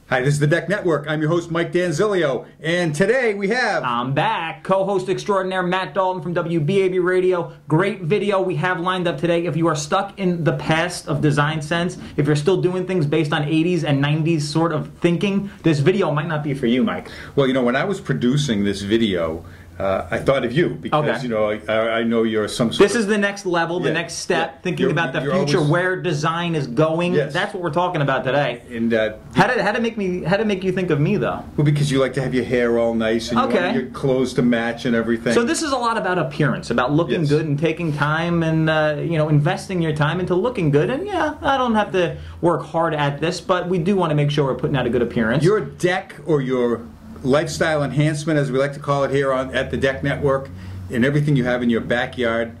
Hi, this is the Deck Network. I'm your host, Mike Danzilio, and today we have... I'm back. Co-host extraordinaire Matt Dalton from WBAB Radio. Great video we have lined up today. If you are stuck in the past of design sense, if you're still doing things based on 80s and 90s sort of thinking, this video might not be for you, Mike. Well, you know, when I was producing this video, I thought of you because, you know, I know you're some sort This is the next level, the next step, thinking about the future, where design is going. Yes. That's what we're talking about today. And how did it make you think of me, though? Well, because you like to have your hair all nice and you want your clothes to match and everything. So this is a lot about appearance, about looking good and taking time and you know, investing your time into looking good. And yeah, I don't have to work hard at this, but we do want to make sure we're putting out a good appearance. Your deck or your lifestyle enhancement, as we like to call it here at the Deck Network, and everything you have in your backyard,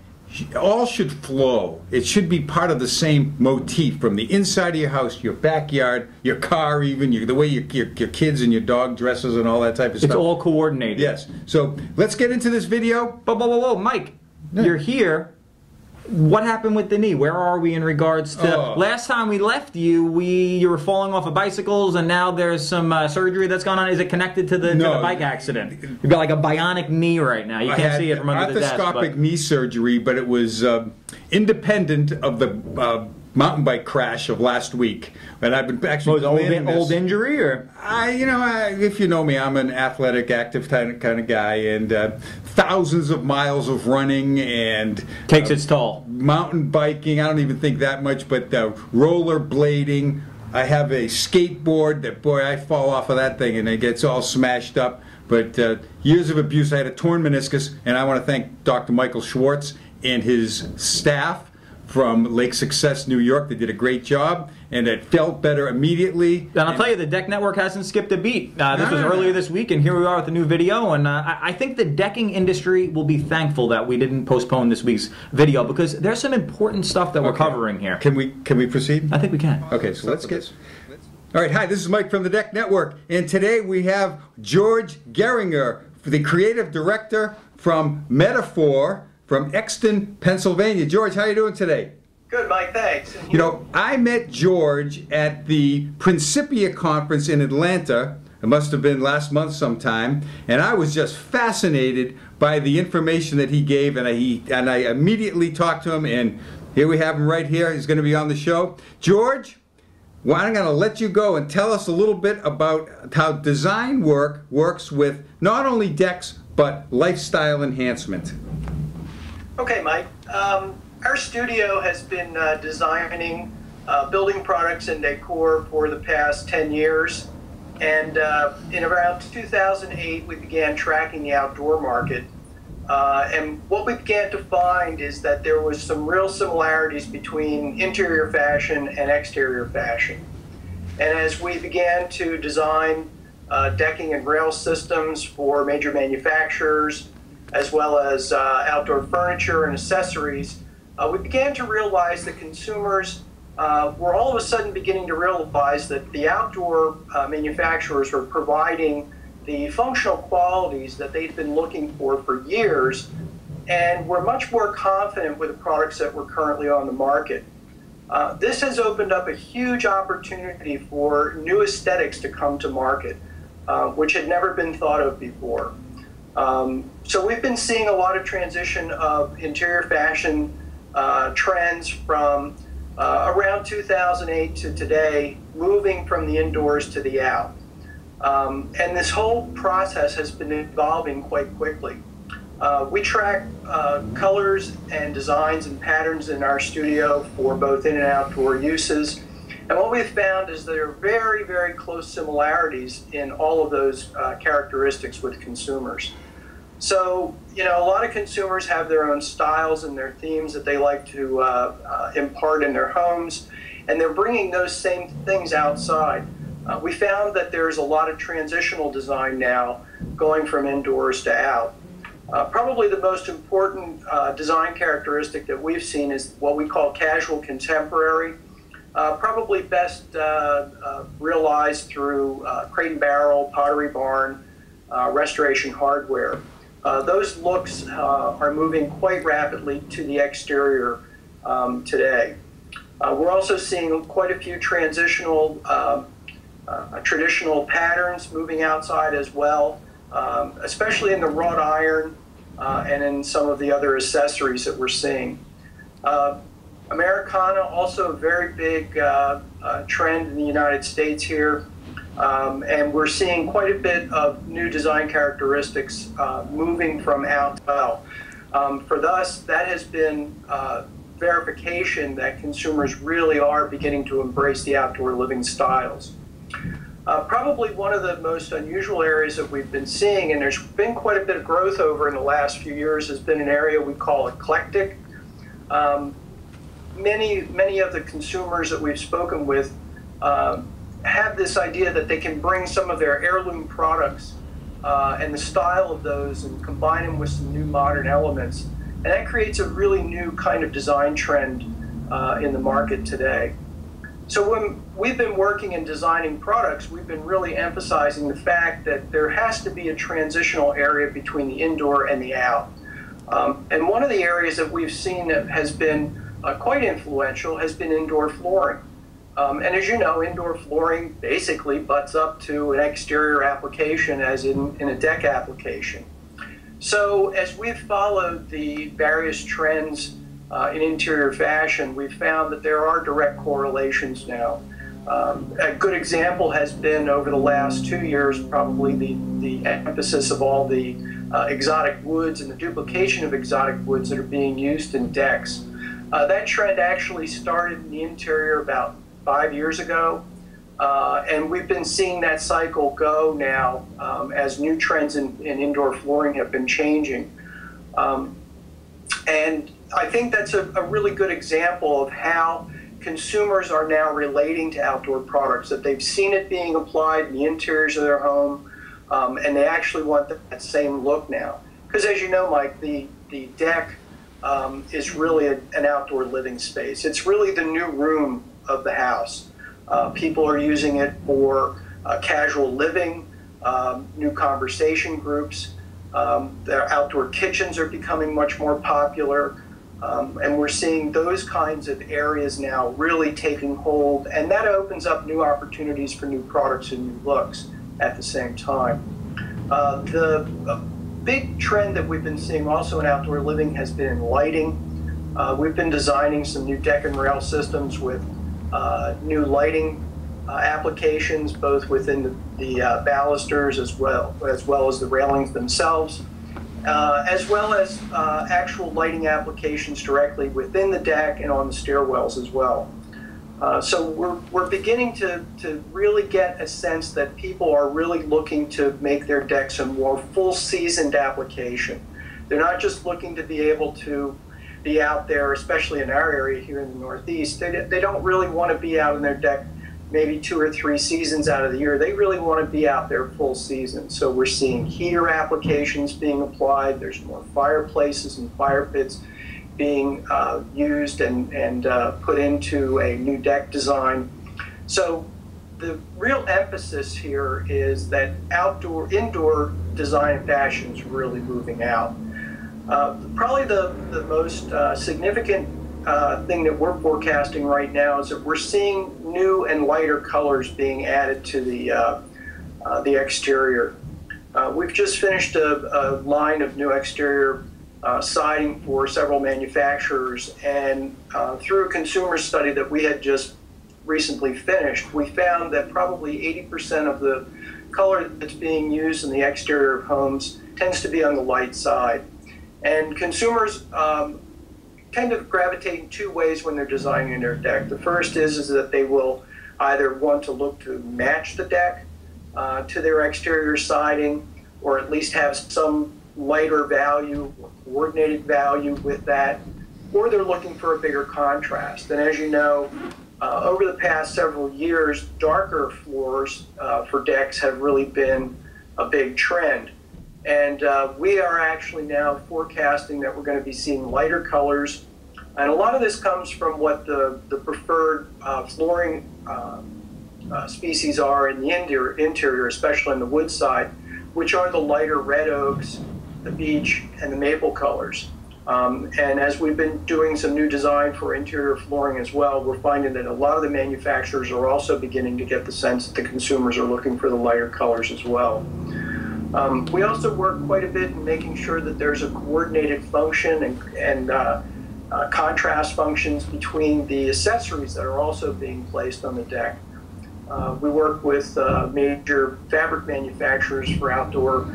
all should flow. It should be part of the same motif from the inside of your house, your backyard, your car, even the way your kids and your dog dresses and all that type of stuff. It's all coordinated. Yes. So let's get into this video. Whoa, Mike, you're here. What happened with the knee? Where are we in regards to last time we left you? You were falling off of bicycles, and now there's some surgery that's gone on. Is it connected to the bike accident? You've got like a bionic knee right now. You can't see it from under the desk. Arthroscopic knee surgery, but it was independent of the mountain bike crash of last week. And I've been actually old injury, or you know, if you know me, I'm an athletic, active kind of guy, and thousands of miles of running and takes its toll. Mountain biking, I don't even think that much, but roller blading. I have a skateboard that, boy, I fall off of that thing and it gets all smashed up. But years of abuse. I had a torn meniscus, and I want to thank Dr. Michael Schwartz and his staff from Lake Success, New York. They did a great job, and it felt better immediately. And I'll tell you, the Deck Network hasn't skipped a beat. This was earlier this week, and here we are with a new video. And I think the decking industry will be thankful that we didn't postpone this week's video, because there's some important stuff that we're covering here. Can we proceed? I think we can. Okay, so let's get... All right, hi, this is Mike from the Deck Network, and today we have George Gehringer, the creative director from Metaphor, from Exton, Pennsylvania. George, how are you doing today? Good, Mike, thanks. You know, I met George at the Principia conference in Atlanta. It must have been last month sometime, and I was just fascinated by the information that he gave, and I immediately talked to him, and here we have him right here. He's going to be on the show. George, well, I'm going to let you go and tell us a little bit about how design works with not only decks, but lifestyle enhancement. Okay, Mike. Our studio has been designing building products and decor for the past 10 years. And in around 2008, we began tracking the outdoor market. And what we began to find is that there was some real similarities between interior fashion and exterior fashion. And as we began to design decking and rail systems for major manufacturers, as well as outdoor furniture and accessories, we began to realize that consumers were all of a sudden beginning to realize that the outdoor manufacturers were providing the functional qualities that they'd been looking for years, and were much more confident with the products that were currently on the market. This has opened up a huge opportunity for new aesthetics to come to market, which had never been thought of before. So we've been seeing a lot of transition of interior fashion trends from around 2008 to today, moving from the indoors to the out. And this whole process has been evolving quite quickly. We track colors and designs and patterns in our studio for both in and outdoor uses. And what we've found is there are very, very close similarities in all of those characteristics with consumers. So, you know, a lot of consumers have their own styles and their themes that they like to impart in their homes, and they're bringing those same things outside. We found that there's a lot of transitional design now going from indoors to out. Probably the most important design characteristic that we've seen is what we call casual contemporary. Probably best realized through Crate and Barrel, Pottery Barn, Restoration Hardware. those looks are moving quite rapidly to the exterior today. We're also seeing quite a few transitional, traditional patterns moving outside as well, especially in the wrought iron and in some of the other accessories that we're seeing. Americana, also a very big trend in the United States here, and we're seeing quite a bit of new design characteristics moving from out to well. For us, that has been verification that consumers really are beginning to embrace the outdoor living styles. Probably one of the most unusual areas that we've been seeing, and there's been quite a bit of growth over in the last few years, has been an area we call eclectic. Many of the consumers that we've spoken with have this idea that they can bring some of their heirloom products and the style of those and combine them with some new modern elements. And that creates a really new kind of design trend in the market today. So when we've been working in designing products, we've been really emphasizing the fact that there has to be a transitional area between the indoor and the out. And one of the areas that we've seen that has been quite influential has been indoor flooring. And as you know, indoor flooring basically butts up to an exterior application as in a deck application. So as we've followed the various trends in interior fashion, we've found that there are direct correlations now. A good example has been over the last 2 years, probably the emphasis of all the exotic woods and the duplication of exotic woods that are being used in decks. That trend actually started in the interior about 5 years ago, and we've been seeing that cycle go now as new trends in indoor flooring have been changing. And I think that's a really good example of how consumers are now relating to outdoor products, that they've seen it being applied in the interiors of their home, and they actually want that same look now. Because as you know, Mike, the deck is really an outdoor living space. It's really the new room of the house. People are using it for casual living, new conversation groups. Their outdoor kitchens are becoming much more popular. And we're seeing those kinds of areas now really taking hold, and that opens up new opportunities for new products and new looks at the same time. The big trend that we've been seeing also in outdoor living has been in lighting. We've been designing some new deck and rail systems with new lighting applications, both within the balusters as well as the railings themselves. As well as actual lighting applications directly within the deck and on the stairwells as well. So we're beginning to really get a sense that people are really looking to make their decks a more full-seasoned application. They're not just looking to be able to be out there, especially in our area here in the Northeast. They don't really want to be out in their deck maybe 2 or 3 seasons out of the year. They really want to be out there full season. So we're seeing heater applications being applied. There's more fireplaces and fire pits being used and put into a new deck design. So the real emphasis here is that indoor design and fashion is really moving out. Probably the most significant thing that we're forecasting right now is that we're seeing new and lighter colors being added to the exterior. We've just finished a line of new exterior siding for several manufacturers, and through a consumer study that we had just recently finished, we found that probably 80% of the color that's being used in the exterior of homes tends to be on the light side. And consumers tend to gravitate in 2 ways when they're designing their deck. The first is that they will either want to look to match the deck to their exterior siding, or at least have some lighter value or coordinated value with that, or they're looking for a bigger contrast. And as you know, over the past several years, darker floors for decks have really been a big trend. And we are actually now forecasting that we're going to be seeing lighter colors. And a lot of this comes from what the preferred flooring species are in the interior, especially on the wood side, which are the lighter red oaks the beach, and the maple colors. And as we've been doing some new design for interior flooring as well, we're finding that a lot of the manufacturers are also beginning to get the sense that the consumers are looking for the lighter colors as well. We also work quite a bit in making sure that there's a coordinated function and contrast functions between the accessories that are also being placed on the deck. We work with major fabric manufacturers for outdoor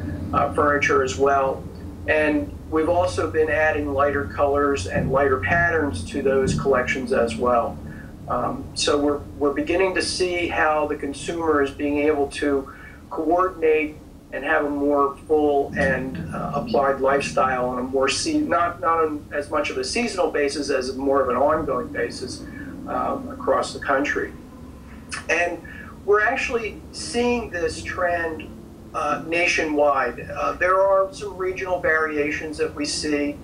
furniture as well. And we've also been adding lighter colors and lighter patterns to those collections as well. So we're beginning to see how the consumer is being able to coordinate and have a more full and applied lifestyle on a more not on as much of a seasonal basis as more of an ongoing basis across the country. And we're actually seeing this trend nationwide. There are some regional variations that we see.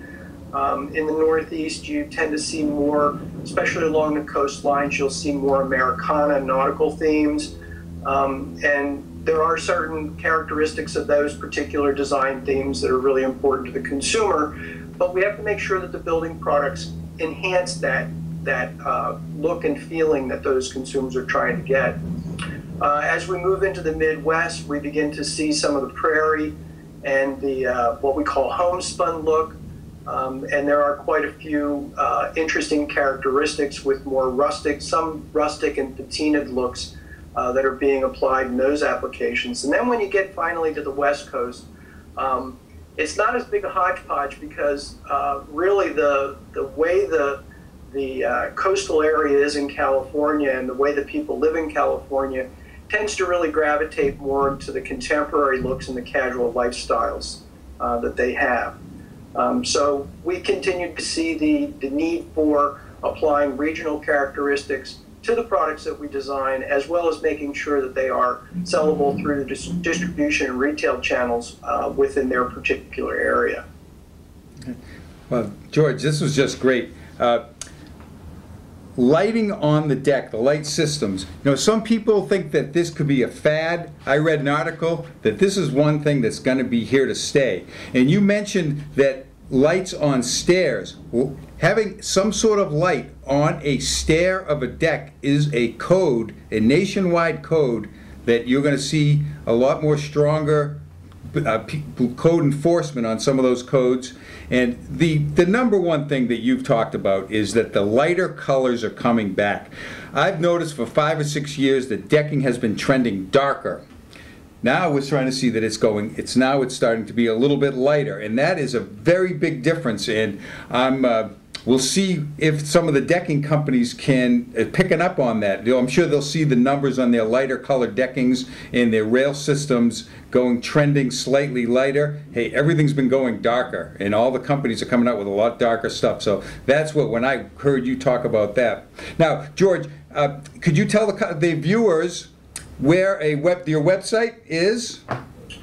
In the Northeast, you tend to see more, especially along the coastlines, you'll see more Americana nautical themes. And there are certain characteristics of those particular design themes that are really important to the consumer, but we have to make sure that the building products enhance that look and feeling that those consumers are trying to get. As we move into the Midwest, we begin to see some of the prairie and the what we call homespun look, and there are quite a few interesting characteristics with more rustic, some rustic and patinaed looks that are being applied in those applications. And then when you get finally to the West Coast, it's not as big a hodgepodge because really the way the coastal area is in California and the way that people live in California tends to really gravitate more to the contemporary looks and the casual lifestyles that they have. So we continue to see the need for applying regional characteristics to the products that we design, as well as making sure that they are sellable through the distribution and retail channels within their particular area. Well, George, this was just great. Lighting on the deck, the light systems. You know, some people think that this could be a fad. I read an article that this is one thing that's going to be here to stay. And you mentioned that lights on stairs. Well, having some sort of light on a stair of a deck is a code, a nationwide code, that you're going to see a lot more stronger code enforcement on some of those codes. And the number one thing that you've talked about is that the lighter colors are coming back. I've noticed for 5 or 6 years that decking has been trending darker. Now we're trying to see that it's starting to be a little bit lighter, and that is a very big difference. And we'll see if some of the decking companies can picking up on that. I'm sure they'll see the numbers on their lighter colored deckings and their rail systems trending slightly lighter. Hey, everything's been going darker, and all the companies are coming out with a lot darker stuff. So that's what, when I heard you talk about that. Now, George, could you tell the viewers where your website is?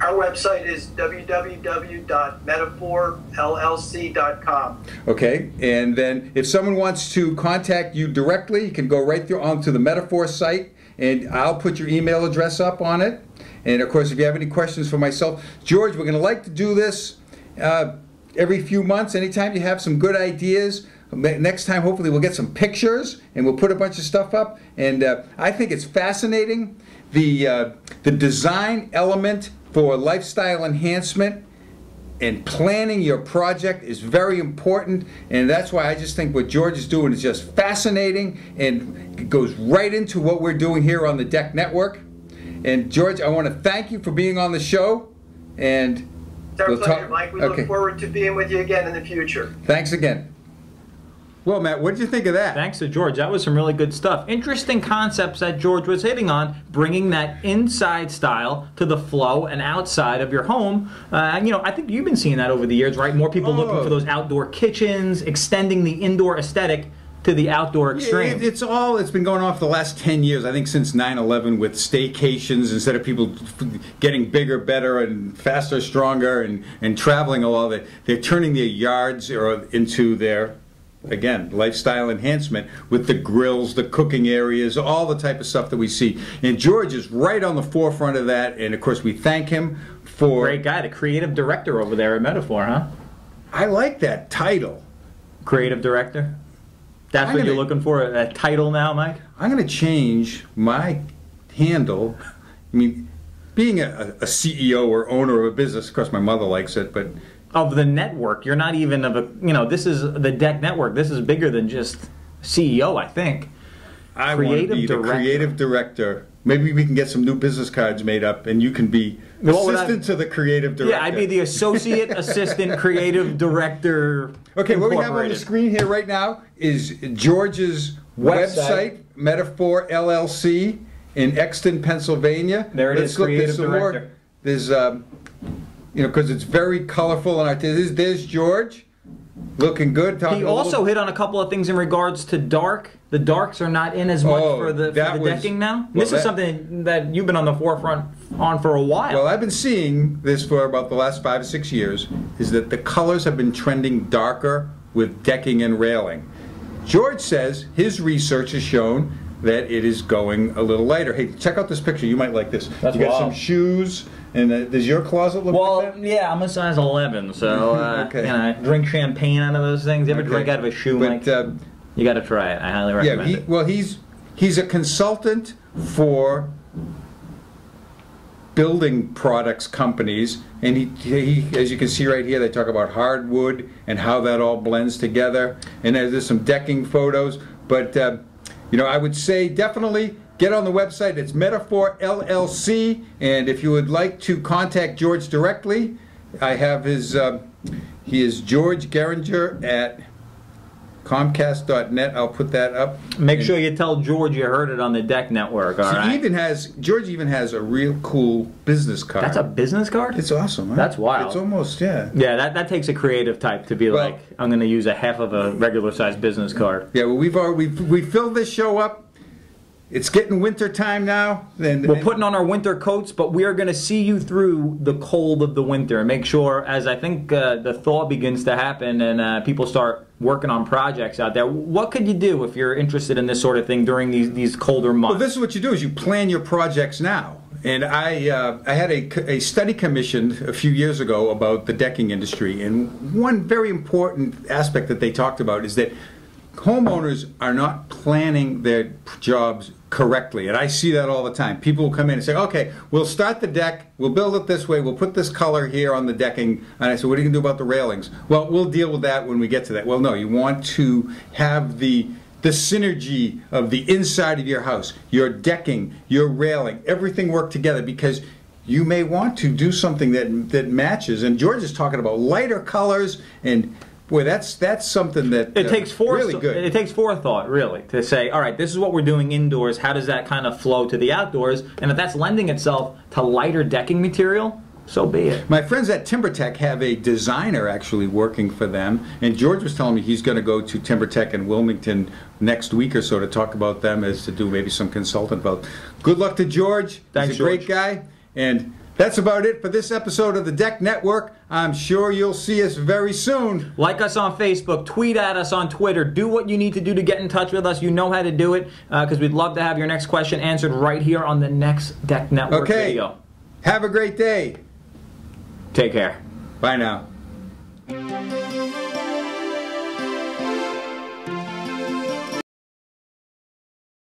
Our website is www.metaphorllc.com. Okay, and then if someone wants to contact you directly, you can go right through onto the Metaphor site, and I'll put your email address up on it. And of course, if you have any questions for myself, George, we're going to like to do this every few months. Anytime you have some good ideas, next time hopefully we'll get some pictures and we'll put a bunch of stuff up. And I think it's fascinating. The design element for lifestyle enhancement and planning your project is very important, and that's why I just think what George is doing is just fascinating, and it goes right into what we're doing here on the Deck Network. And George, I want to thank you for being on the show, and it's our pleasure, Mike. We look forward to being with you again in the future. Thanks again. Well, Matt, what did you think of that? Thanks to George. That was some really good stuff. Interesting concepts that George was hitting on, bringing that inside style to the flow and outside of your home. You know, I think you've been seeing that over the years, right? More people looking for those outdoor kitchens, extending the indoor aesthetic to the outdoor extreme. It's been going on for the last 10 years, I think, since 9/11, with staycations. Instead of people getting bigger, better, and faster, stronger, and traveling a lot, they're turning their yards into their, again, lifestyle enhancement with the grills, the cooking areas, all the type of stuff that we see. And George is right on the forefront of that, and of course we thank him for... Great guy, the creative director over there at Metaphor, huh? I like that title. Creative director? That's what you're looking for, a title now, Mike? I'm going to change my handle. I mean, being a CEO or owner of a business, of course my mother likes it, but... Of the network. You're not even of a... You know, this is the DEC network. This is bigger than just CEO, I think. I want to be the creative director. Maybe we can get some new business cards made up, and you can be assistant to the creative director. Yeah, I'd be the associate assistant creative director. Okay, what we have on the screen here right now is George's website, Metaphor LLC, in Exton, Pennsylvania. There it is, creative director. More. There's, you know, because it's very colorful and artistic. There's George, looking good. He also hit on a couple of things in regards to dark. The darks are not in as much for the decking now. Well, this is something that you've been on the forefront on for a while. Well, I've been seeing this for about the last 5 or 6 years, is that the colors have been trending darker with decking and railing. George says his research has shown that it is going a little lighter. Hey, check out this picture. You might like this. That's you got some shoes, and does your closet look like that? Well, yeah, I'm a size 11, so okay. You know, I drink champagne out of those things. You ever drink out of a shoe, Mike? You got to try it. I highly recommend it. Well, he's a consultant for building products companies, and he as you can see right here, they talk about hardwood and how that all blends together. And there's some decking photos, but you know, I would say definitely get on the website. It's Metaphor LLC, and if you would like to contact George directly, I have his. He is George Gehringer at Comcast.net. I'll put that up. Make sure you tell George you heard it on the DEC network. All right. George even has a real cool business card. That's a business card? It's awesome. Huh? That's wild. It's almost Yeah, that takes a creative type to be like, I'm going to use a half of a regular sized business card. Yeah, well, we filled this show up. It's getting winter time now. We're putting on our winter coats, but we are going to see you through the cold of the winter and make sure, as I think the thaw begins to happen and people start working on projects out there, what could you do if you're interested in this sort of thing during these colder months? Well, this is what you do, is you plan your projects now. And I had a study commissioned a few years ago about the decking industry, and one very important aspect that they talked about is that homeowners are not planning their jobs correctly, and I see that all the time. People will come in and say, okay, we'll start the deck, we'll build it this way, we'll put this color here on the decking, and I said, what are you going to do about the railings? Well, we'll deal with that when we get to that. Well, no, you want to have the synergy of the inside of your house, your decking, your railing, everything work together, because you may want to do something that matches, and George is talking about lighter colors, and boy, that's something that it takes really good. It takes forethought, really, to say, all right, this is what we're doing indoors. How does that kind of flow to the outdoors? And if that's lending itself to lighter decking material, so be it. My friends at TimberTech have a designer actually working for them, and George was telling me he's going to go to TimberTech in Wilmington next week or so to talk about them, as to do maybe some consultant about. Good luck to George. Thanks, he's a great guy, and that's about it for this episode of the DEC Network. I'm sure you'll see us very soon. Like us on Facebook, tweet at us on Twitter, do what you need to do to get in touch with us. You know how to do it, because we'd love to have your next question answered right here on the next DEC Network video. Have a great day. Take care. Bye now.